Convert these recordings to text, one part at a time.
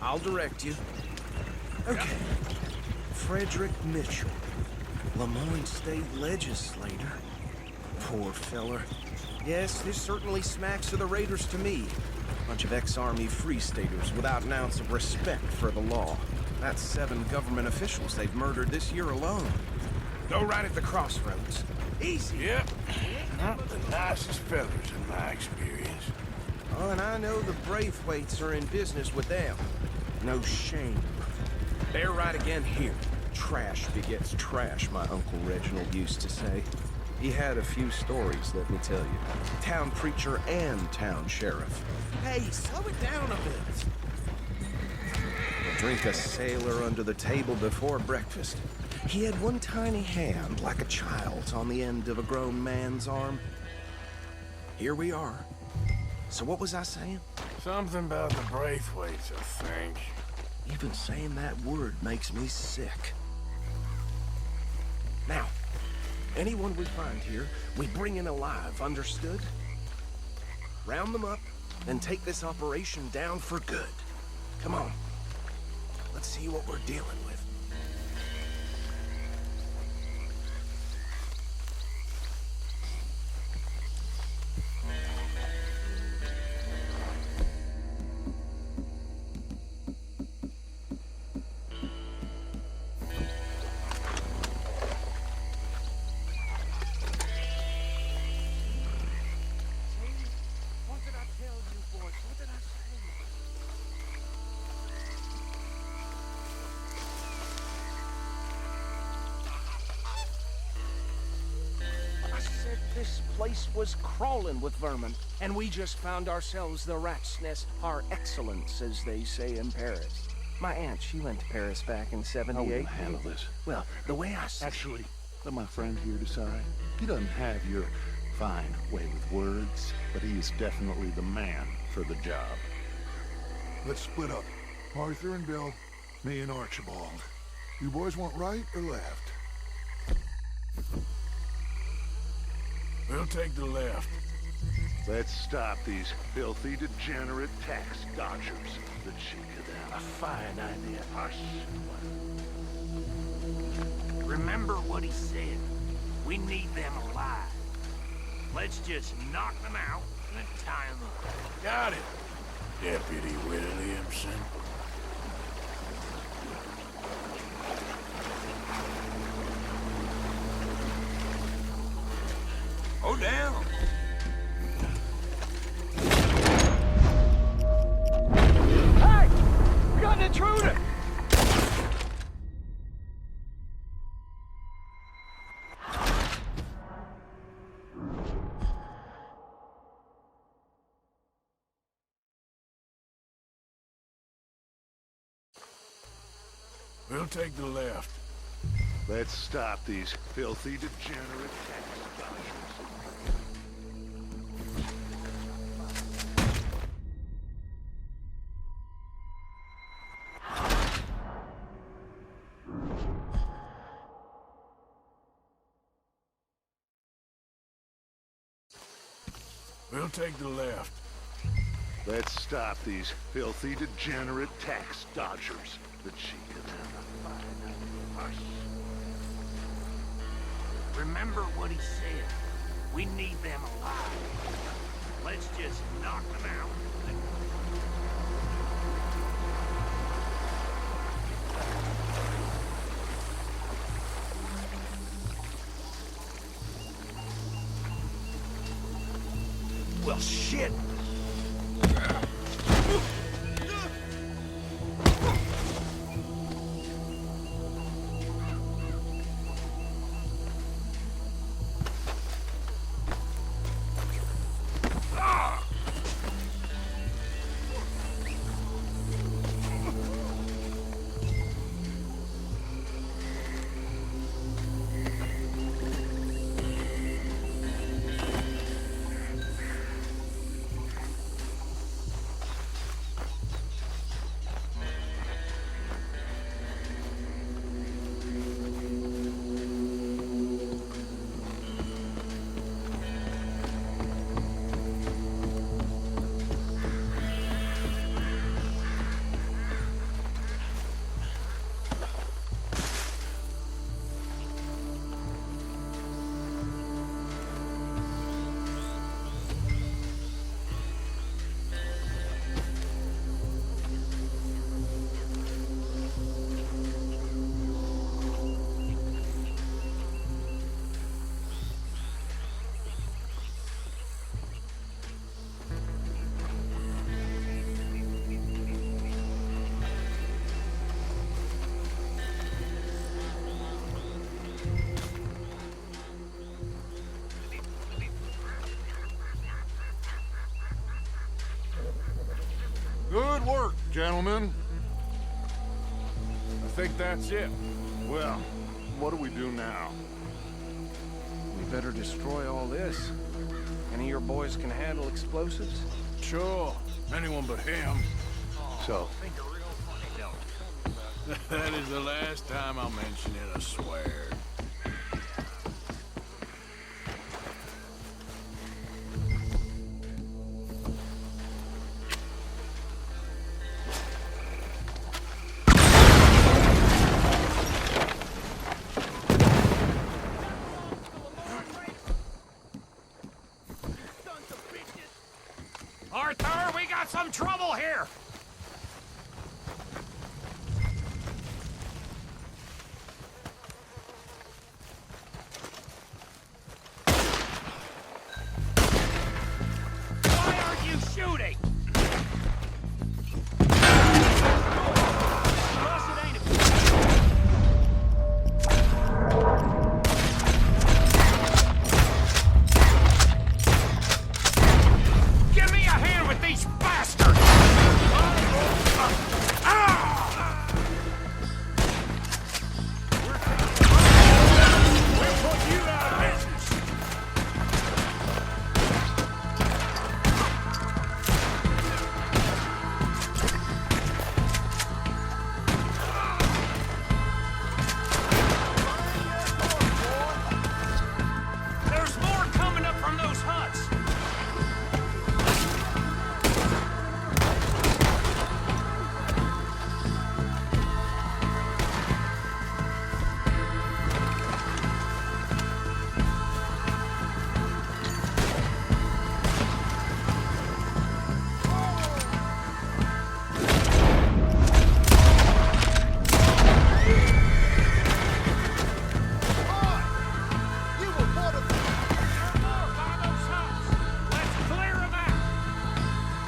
I'll direct you. Okay. Frederick Mitchell, Lemoyne State Legislator. Poor feller. Yes, this certainly smacks of the Raiders to me. Bunch of ex-Army Free Staters without an ounce of respect for the law. That's 7 government officials they've murdered this year alone. Go right at the crossroads. Easy. Yep. Not the nicest fellas in my experience. Oh, and I know the Braithwaites are in business with them. No shame. They're right again here. Trash begets trash, my Uncle Reginald used to say. He had a few stories, let me tell you. Town preacher and town sheriff. Hey, slow it down a bit. Drink a sailor under the table before breakfast. He had one tiny hand, like a child's, on the end of a grown man's arm. Here we are. So what was I saying? Something about the Braithwaites, I think. Even saying that word makes me sick. Now, anyone we find here, we bring in alive, understood? Round them up, and take this operation down for good. Come on. Let's see what we're dealing with. This place was crawling with vermin, and we just found ourselves the rat's nest par excellence, as they say in Paris. My aunt, she went to Paris back in '78. How will you handle this? Well, the way I see Actually, let my friend here decide. He doesn't have your fine way with words, but he is definitely the man for the job. Let's split up. Arthur and Bill, me and Archibald. You boys want right or left? We'll take the left. Let's stop these filthy, degenerate tax dodgers. The cheek of them. A fine idea. Hush. Remember what he said. We need them alive. Let's just knock them out and tie them up. Got it, Deputy Williamson. Go down. Hey! We got an intruder! We'll take the left. Let's stop these filthy, degenerate tax dodgers. We'll take the left. Let's stop these filthy, degenerate tax dodgers. The cheek of them. Hush. Remember what he said. We need them alive. Let's just knock them out. Well, shit! Gentlemen, I think that's it. Well, what do we do now? We better destroy all this. Any of your boys can handle explosives? Sure. Anyone but him. So, Think a real funny, don't you? That is the last time I'll mention it, I swear. Arthur, we got some trouble here! Why aren't you shooting? Plus, it ain't Give me a hand with these bastards! We'll put you out of business. There's more coming up from those huts! Let's clear 'em out!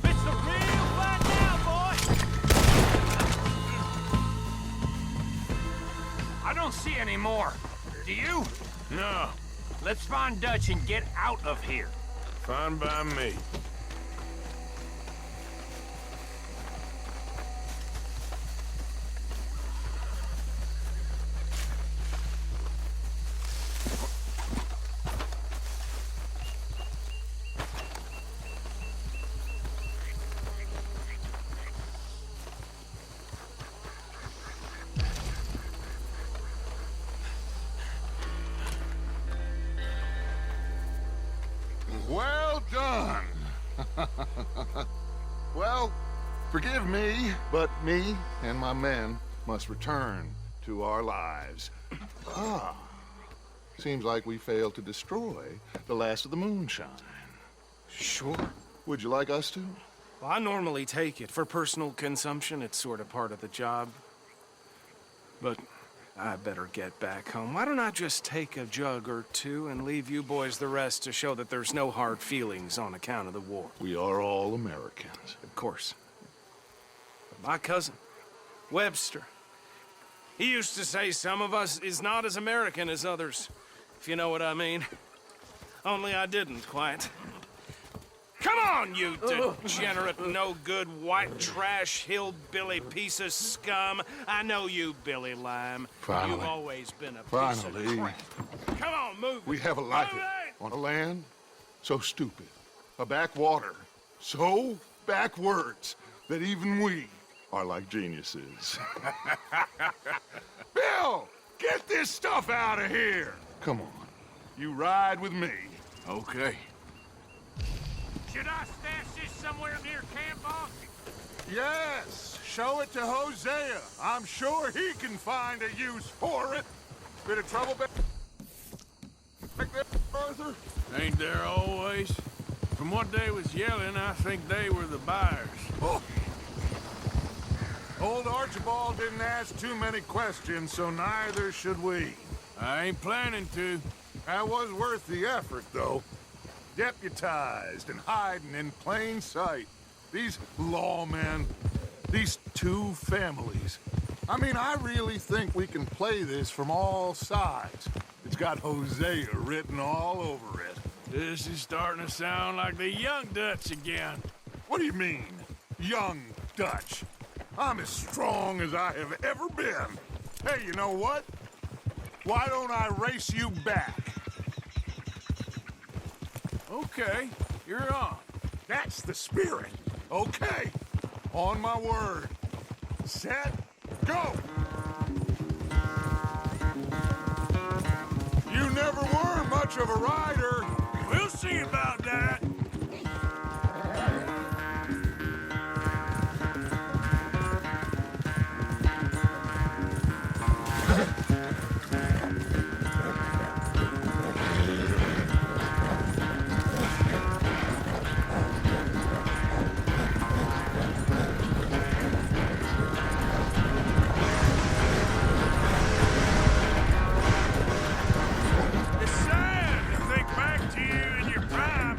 It's the real fight now, boy! I don't see any more. Do you? No, Let's find Dutch and get out of here. fine by me. well done. Well, forgive me, but me and my men must return to our lives. Ah, seems like we failed to destroy the last of the moonshine. Sure. Would you like us to? Well, I normally take it. For personal consumption, it's sort of part of the job. But I better get back home. Why don't I just take a jug or two and leave you boys the rest to show that there's no hard feelings on account of the war? We are all Americans. Of course. But my cousin, Webster, he used to say some of us is not as American as others, if you know what I mean. Only I didn't quite. Come on, you degenerate, no-good, white trash, hillbilly piece of scum. I know you, Billy Lime. Finally. You've always been a piece Finally. of crap. Come on, move We it. have a life Move it. on a land so stupid, a backwater so backwards that even we are like geniuses. Bill, get this stuff out of here. Come on, you ride with me. Okay. Should I stash this somewhere near camp, boss? yes, show it to Hosea. I'm sure he can find a use for it. Bit of trouble back there, Arthur? Ain't there always? From what they was yelling, I think they were the buyers. Oh. Old Archibald didn't ask too many questions, so neither should we. I ain't planning to. That was worth the effort, though. Deputized and hiding in plain sight. These lawmen, these two families. I mean, I really think we can play this from all sides. It's got Hosea written all over it. This is starting to sound like the Young Dutch again. What do you mean, young Dutch? I'm as strong as I have ever been. Hey, you know what? Why don't I race you back? Okay, you're on. That's the spirit. Okay, on my word. Set, go! You never were much of a rider. We'll see about that. It's sad to think back to you in your prime.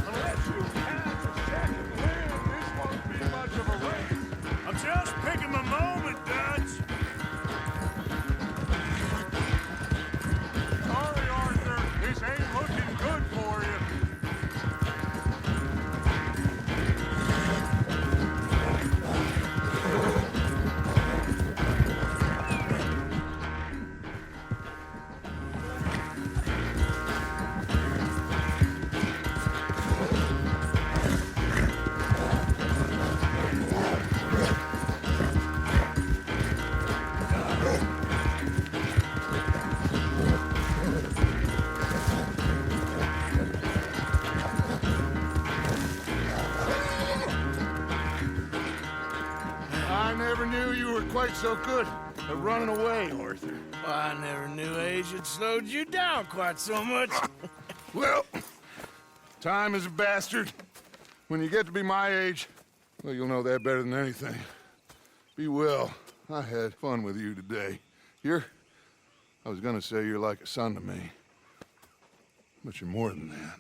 Unless you catch a second wind, this won't be much of a race. I'm just picking my moment, Dutch. Sorry, Arthur. This ain't looking good for you. I never knew you were quite so good at running away, Arthur. I never knew age had slowed you down quite so much. Well, time is a bastard. When you get to be my age, well, you'll know that better than anything. Be well. I had fun with you today. I was gonna say you're like a son to me, but you're more than that.